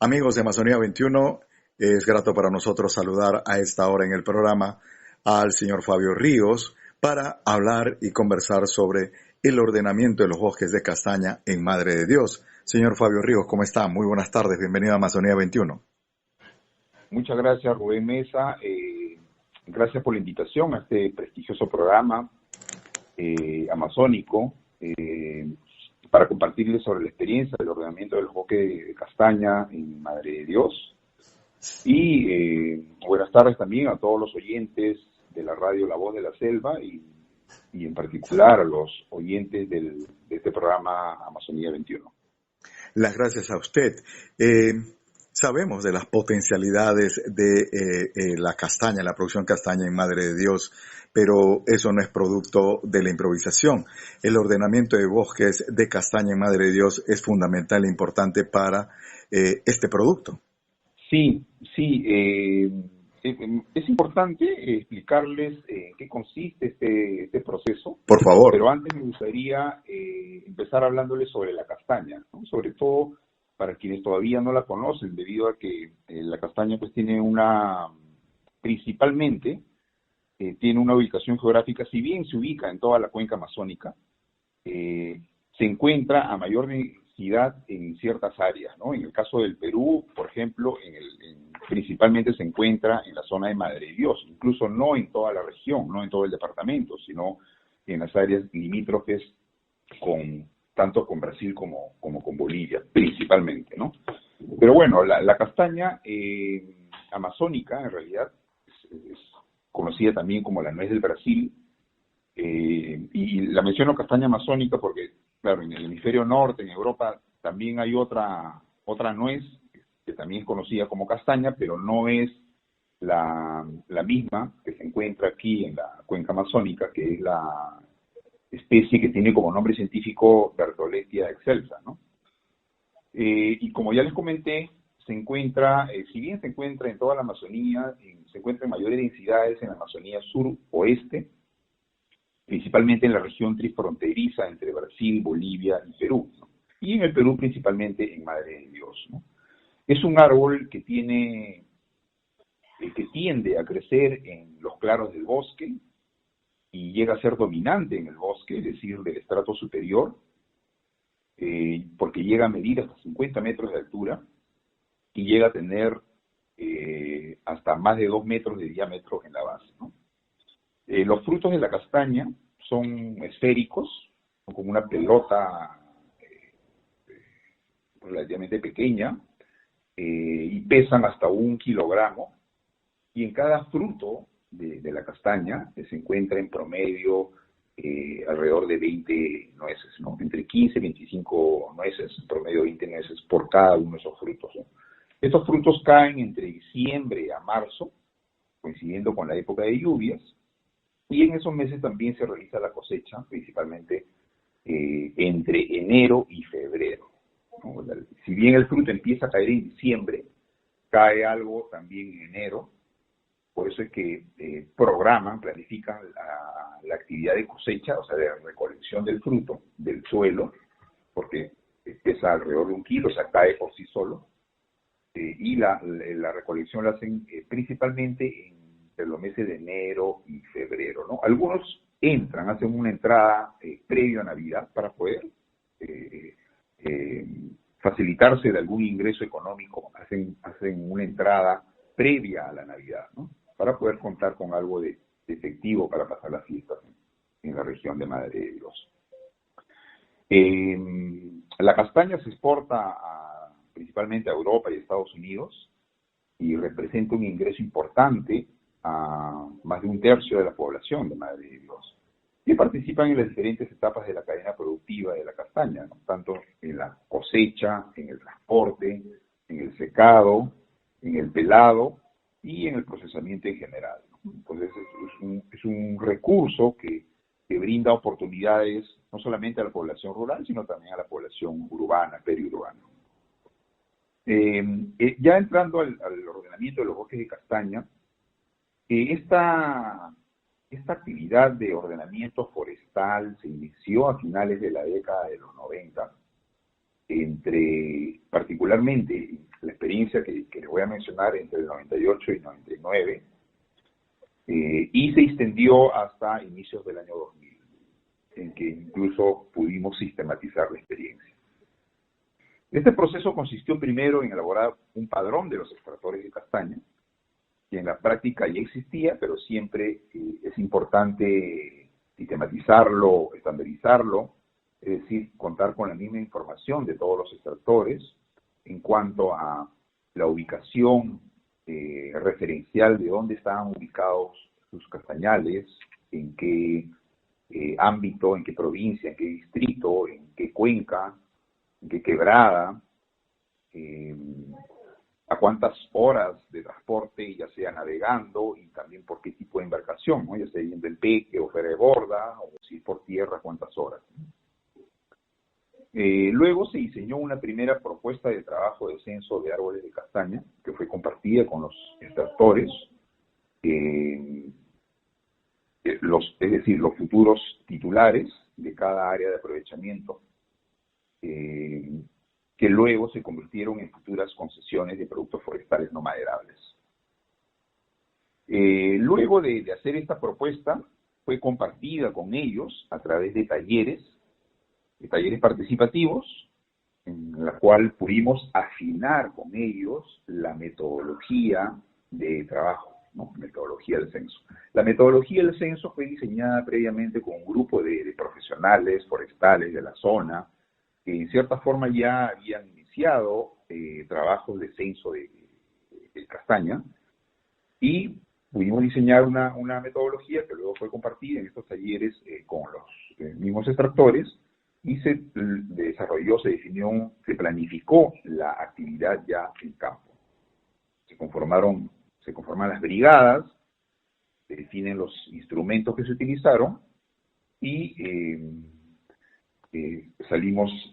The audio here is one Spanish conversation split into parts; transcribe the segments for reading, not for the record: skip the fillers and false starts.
Amigos de Amazonía 21, es grato para nosotros saludar a esta hora en el programa al señor Fabio Ríos para hablar y conversar sobre el ordenamiento de los bosques de castaña en Madre de Dios. Señor Fabio Ríos, ¿cómo está? Muy buenas tardes, bienvenido a Amazonía 21. Muchas gracias, Rubén Mesa. Gracias por la invitación a este prestigioso programa amazónico para compartirles sobre la experiencia del ordenamiento del bosque de castaña en Madre de Dios. Y buenas tardes también a todos los oyentes de la radio La Voz de la Selva y en particular a los oyentes de este programa Amazonía 21. Las gracias a usted. Sabemos de las potencialidades de la castaña, la producción castaña en Madre de Dios, pero eso no es producto de la improvisación. El ordenamiento de bosques de castaña en Madre de Dios es fundamental e importante para este producto. Sí. Es importante explicarles en qué consiste este proceso. Por favor. Pero antes me gustaría empezar hablándoles sobre la castaña, ¿no? Sobre todo para quienes todavía no la conocen, debido a que la castaña pues principalmente tiene una ubicación geográfica, si bien se ubica en toda la cuenca amazónica, se encuentra a mayor densidad en ciertas áreas, ¿no? En el caso del Perú, por ejemplo, principalmente se encuentra en la zona de Madre de Dios, incluso no en toda la región, no en todo el departamento, sino en las áreas limítrofes tanto con Brasil como con Bolivia, principalmente, ¿no? Pero bueno, la castaña amazónica, en realidad, es conocida también como la nuez del Brasil, y la menciono castaña amazónica porque, claro, en el hemisferio norte, en Europa, también hay otra nuez que también es conocida como castaña, pero no es la misma que se encuentra aquí en la cuenca amazónica, que es la especie que tiene como nombre científico Bertholletia excelsa, ¿no? Y como ya les comenté, se encuentra, si bien se encuentra en toda la Amazonía, se encuentra en mayores densidades en la Amazonía sur-oeste, principalmente en la región trifronteriza entre Brasil, Bolivia y Perú, ¿no? Y en el Perú principalmente en Madre de Dios, ¿no? Es un árbol que tiende a crecer en los claros del bosque y llega a ser dominante en el bosque, es decir, del estrato superior, porque llega a medir hasta 50 metros de altura y llega a tener hasta más de 2 metros de diámetro en la base, ¿no? Los frutos de la castaña son esféricos, son como una pelota relativamente pequeña, y pesan hasta 1 kilogramo, y en cada fruto de la castaña se encuentra en promedio alrededor de 20 nueces, ¿no? Entre 15 y 25 nueces, en promedio 20 nueces por cada uno de esos frutos, ¿no? Estos frutos caen entre diciembre a marzo, coincidiendo con la época de lluvias, y en esos meses también se realiza la cosecha, principalmente entre enero y febrero, ¿no? Si bien el fruto empieza a caer en diciembre, cae algo también en enero. Por eso es que planifican la actividad de cosecha, o sea, de recolección del fruto, del suelo, porque pesa alrededor de 1 kilo, o sea, cae por sí solo, y la recolección la hacen principalmente entre los meses de enero y febrero, ¿no? Algunos hacen una entrada previo a Navidad para poder facilitarse de algún ingreso económico, hacen una entrada previa a la Navidad, ¿no? Para poder contar con algo de efectivo para pasar las fiestas en la región de Madre de Dios. La castaña se exporta principalmente a Europa y Estados Unidos y representa un ingreso importante a más de 1/3 de la población de Madre de Dios, que participan en las diferentes etapas de la cadena productiva de la castaña, ¿no? Tanto en la cosecha, en el transporte, en el secado, en el pelado y en el procesamiento en general, ¿no? Entonces es un recurso que brinda oportunidades no solamente a la población rural, sino también a la población urbana, periurbana. Ya entrando al ordenamiento de los bosques de castaña, esta actividad de ordenamiento forestal se inició a finales de la década de los 90, particularmente experiencia que les voy a mencionar entre el 98 y 99, y se extendió hasta inicios del año 2000, en que incluso pudimos sistematizar la experiencia. Este proceso consistió primero en elaborar un padrón de los extractores de castaña, que en la práctica ya existía, pero siempre es importante sistematizarlo, estandarizarlo, es decir, contar con la misma información de todos los extractores en cuanto a la ubicación referencial de dónde estaban ubicados sus castañales, en qué ámbito, en qué provincia, en qué distrito, en qué cuenca, en qué quebrada, a cuántas horas de transporte, ya sea navegando, y también por qué tipo de embarcación, ¿no? Ya sea yendo en peque o fuera de borda, o si por tierra, cuántas horas. Luego se diseñó una primera propuesta de trabajo de censo de árboles de castaña, que fue compartida con los extractores, es decir, los futuros titulares de cada área de aprovechamiento, que luego se convirtieron en futuras concesiones de productos forestales no maderables. Luego de hacer esta propuesta, fue compartida con ellos a través de talleres participativos, en la cual pudimos afinar con ellos la metodología de trabajo, ¿no? Metodología del censo. La metodología del censo fue diseñada previamente con un grupo de profesionales forestales de la zona, que en cierta forma ya habían iniciado trabajos de censo de castaña, y pudimos diseñar una metodología que luego fue compartida en estos talleres con los mismos extractores, y se desarrolló, se definió, se planificó la actividad ya en campo. Se conforman las brigadas, se definen los instrumentos que se utilizaron, y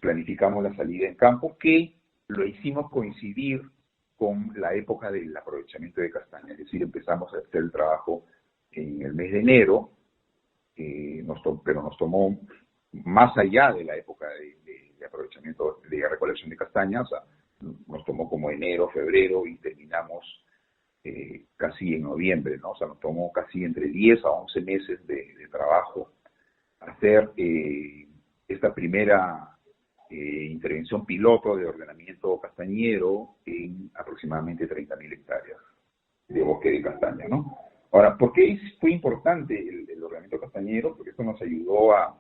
planificamos la salida en campo, que lo hicimos coincidir con la época del aprovechamiento de castaña. Es decir, empezamos a hacer el trabajo en el mes de enero, pero nos tomó más allá de la época de aprovechamiento, de recolección de castañas. O sea, nos tomó como enero, febrero, y terminamos casi en noviembre, ¿no? O sea, nos tomó casi entre 10 a 11 meses de trabajo hacer esta primera intervención piloto de ordenamiento castañero en aproximadamente 30.000 hectáreas de bosque de castaña, ¿no? Ahora, ¿por qué fue importante el ordenamiento castañero? Porque esto nos ayudó a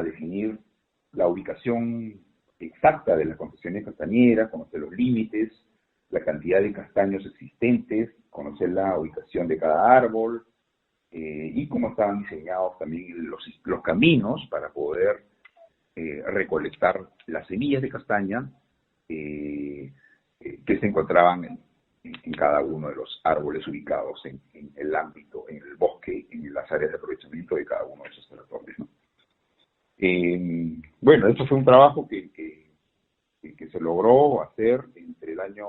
definir la ubicación exacta de las concesiones castañeras, conocer los límites, la cantidad de castaños existentes, conocer la ubicación de cada árbol, y cómo estaban diseñados también los caminos para poder recolectar las semillas de castaña que se encontraban en cada uno de los árboles ubicados en el ámbito, en el bosque, en las áreas de aprovechamiento de cada uno de esos territorios, ¿no? Bueno, esto fue un trabajo que se logró hacer entre el año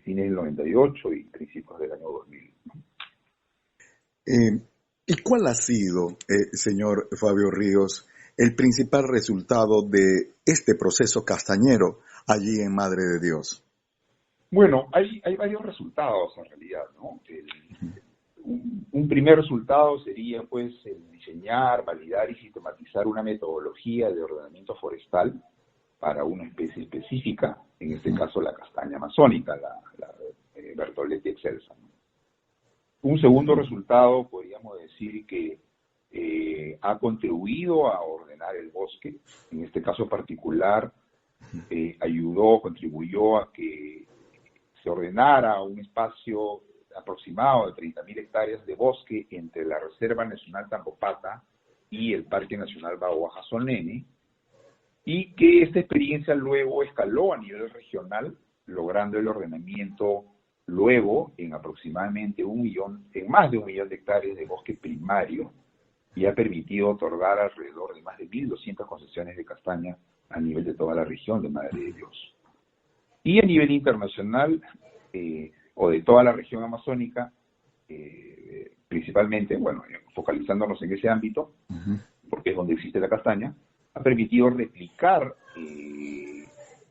fines del 98 y principios del año 2000, ¿no? ¿Y cuál ha sido, señor Fabio Ríos, el principal resultado de este proceso castañero allí en Madre de Dios? Bueno, hay varios resultados en realidad, ¿no? Un primer resultado sería, pues, el diseñar, validar y sistematizar una metodología de ordenamiento forestal para una especie específica, en este caso la castaña amazónica, la Bertholletia excelsa, ¿no? Un segundo resultado, podríamos decir que ha contribuido a ordenar el bosque. En este caso particular, contribuyó a que se ordenara un espacio aproximado de 30.000 hectáreas de bosque entre la Reserva Nacional Tambopata y el Parque Nacional Bahoaja-Sonene, y que esta experiencia luego escaló a nivel regional, logrando el ordenamiento luego en aproximadamente en más de 1.000.000 de hectáreas de bosque primario, y ha permitido otorgar alrededor de más de 1.200 concesiones de castaña a nivel de toda la región de Madre de Dios. Y a nivel internacional, o de toda la región amazónica, principalmente, bueno, focalizándonos en ese ámbito, porque es donde existe la castaña, ha permitido replicar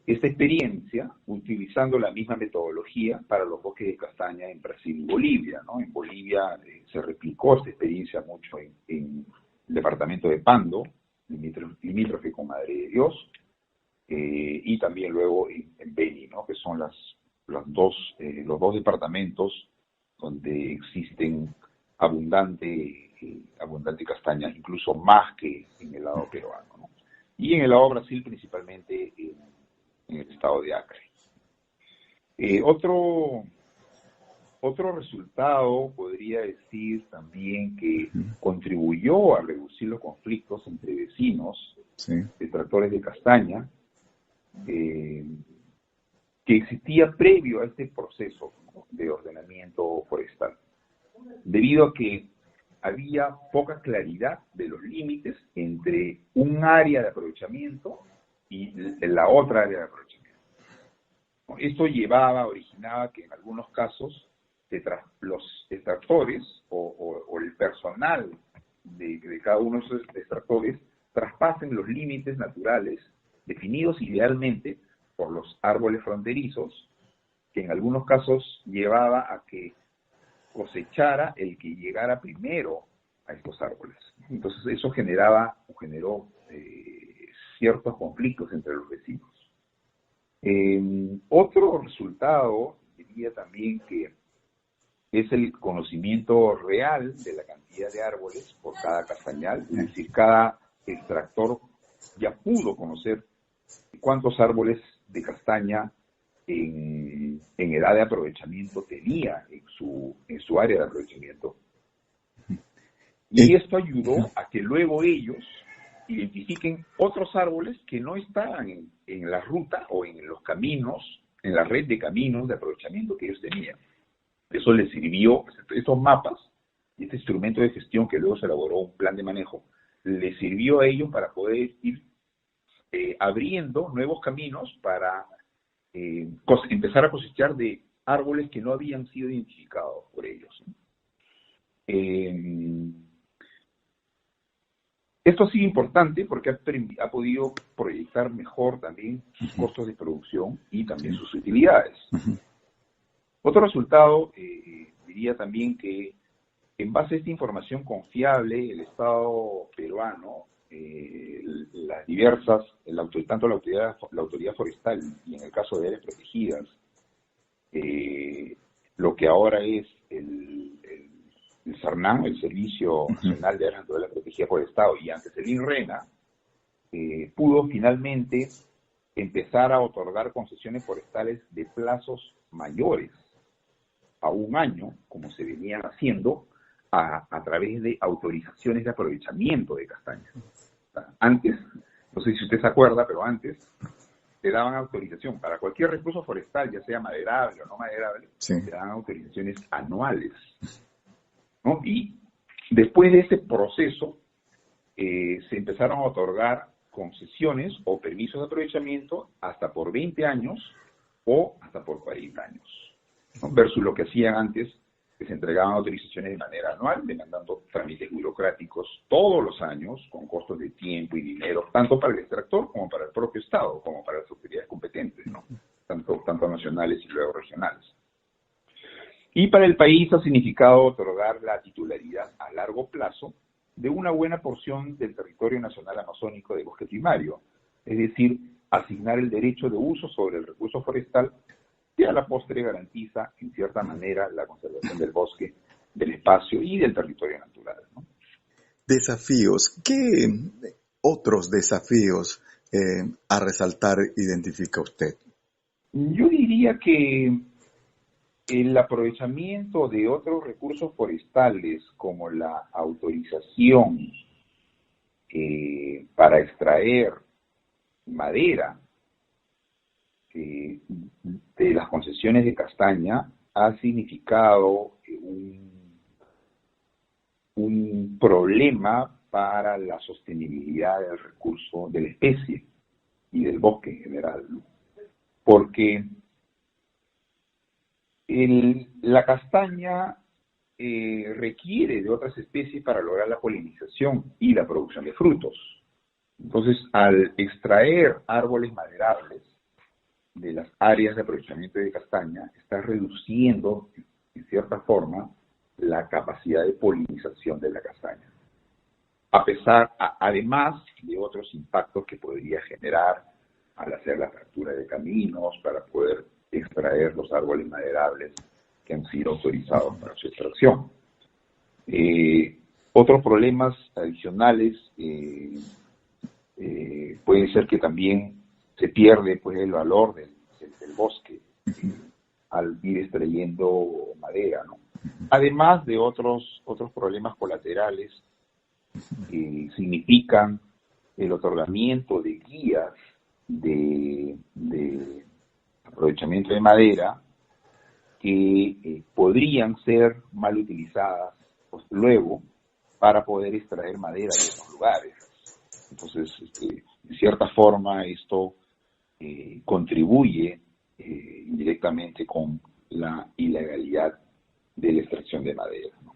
esta experiencia utilizando la misma metodología para los bosques de castaña en Brasil y Bolivia, ¿no? En Bolivia se replicó esta experiencia mucho en el departamento de Pando, limítrofe con Madre de Dios, y también luego en Beni, ¿no? Que son los dos departamentos donde existen abundante castaña, incluso más que en el lado peruano, ¿no? Y en el lado Brasil principalmente en el estado de Acre. Otro resultado podría decir también que contribuyó a reducir los conflictos entre vecinos, Sí. extractores de castaña, que existía previo a este proceso, ¿no?, de ordenamiento forestal, debido a que había poca claridad de los límites entre un área de aprovechamiento y la otra área de aprovechamiento. Esto originaba que en algunos casos los extractores o el personal de cada uno de esos extractores traspasen los límites naturales definidos idealmente por los árboles fronterizos, que en algunos casos llevaba a que cosechara el que llegara primero a estos árboles. Entonces eso generó ciertos conflictos entre los vecinos. Otro resultado, diría también que es el conocimiento real de la cantidad de árboles por cada castañal, es decir, cada extractor ya pudo conocer cuántos árboles de castaña en edad de aprovechamiento tenía en su área de aprovechamiento. Y esto ayudó a que luego ellos identifiquen otros árboles que no estaban en la ruta o en los caminos, en la red de caminos de aprovechamiento que ellos tenían. Eso les sirvió, estos mapas y este instrumento de gestión que luego se elaboró un plan de manejo, les sirvió a ellos para poder ir abriendo nuevos caminos para empezar a cosechar de árboles que no habían sido identificados por ellos. Esto ha sido importante porque ha podido proyectar mejor también sus costos de producción y también sus utilidades. Otro resultado, diría también que en base a esta información confiable, el Estado peruano, tanto la autoridad forestal y en el caso de áreas protegidas, lo que ahora es el SARNAM, el Servicio Nacional de Áreas Naturales Protegidas por el Estado, y antes el INRENA, pudo finalmente empezar a otorgar concesiones forestales de plazos mayores a un año, como se venían haciendo, a través de autorizaciones de aprovechamiento de castaña. Antes, no sé si usted se acuerda, pero antes te daban autorización para cualquier recurso forestal, ya sea maderable o no maderable, sí, te daban autorizaciones anuales, ¿no? Y después de ese proceso se empezaron a otorgar concesiones o permisos de aprovechamiento hasta por 20 años o hasta por 40 años, ¿no? Versus lo que hacían antes, que se entregaban autorizaciones de manera anual, demandando trámites burocráticos todos los años, con costos de tiempo y dinero, tanto para el extractor como para el propio Estado, como para las autoridades competentes, ¿no? Tanto nacionales y luego regionales. Y para el país ha significado otorgar la titularidad a largo plazo de una buena porción del territorio nacional amazónico de bosque primario, es decir, asignar el derecho de uso sobre el recurso forestal que a la postre garantiza, en cierta manera, la conservación del bosque, del espacio y del territorio natural, ¿no? Desafíos. ¿Qué otros desafíos a resaltar identifica usted? Yo diría que el aprovechamiento de otros recursos forestales, como la autorización para extraer madera de las concesiones de castaña, ha significado un problema para la sostenibilidad del recurso de la especie y del bosque en general, ¿no? Porque la castaña requiere de otras especies para lograr la polinización y la producción de frutos. Entonces, al extraer árboles maderables, de las áreas de aprovechamiento de castaña está reduciendo, en cierta forma, la capacidad de polinización de la castaña. Además de otros impactos que podría generar al hacer la fractura de caminos para poder extraer los árboles maderables que han sido autorizados para su extracción. Otros problemas adicionales puede ser que también se pierde pues el valor del bosque al ir extrayendo madera, ¿no? Además de otros problemas colaterales que significan el otorgamiento de guías de aprovechamiento de madera que podrían ser mal utilizadas pues, luego para poder extraer madera de esos lugares. Entonces, en cierta forma, esto contribuye indirectamente con la ilegalidad de la extracción de madera, ¿no?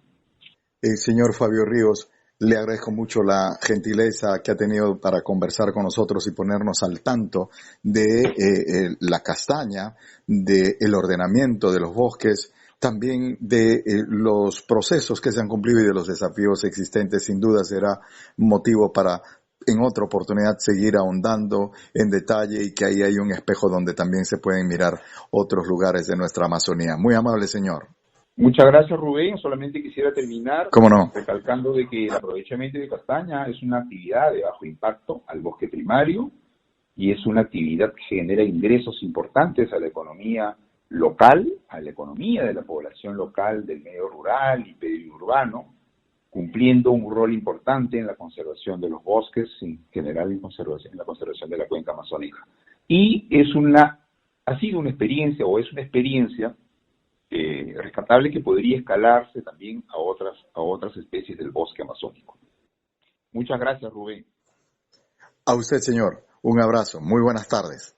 Señor Fabio Ríos, le agradezco mucho la gentileza que ha tenido para conversar con nosotros y ponernos al tanto de la castaña, del ordenamiento de los bosques, también de los procesos que se han cumplido y de los desafíos existentes. Sin duda será motivo para en otra oportunidad seguir ahondando en detalle y que ahí hay un espejo donde también se pueden mirar otros lugares de nuestra Amazonía. Muy amable, señor. Muchas gracias, Rubén. Solamente quisiera terminar ¿Cómo no? recalcando de que el aprovechamiento de castaña es una actividad de bajo impacto al bosque primario y es una actividad que genera ingresos importantes a la economía local, a la economía de la población local del medio rural y periurbano, cumpliendo un rol importante en la conservación de los bosques, en general en la conservación de la cuenca amazónica. Y ha sido una experiencia, o es una experiencia rescatable que podría escalarse también a otras especies del bosque amazónico. Muchas gracias, Rubén. A usted, señor. Un abrazo. Muy buenas tardes.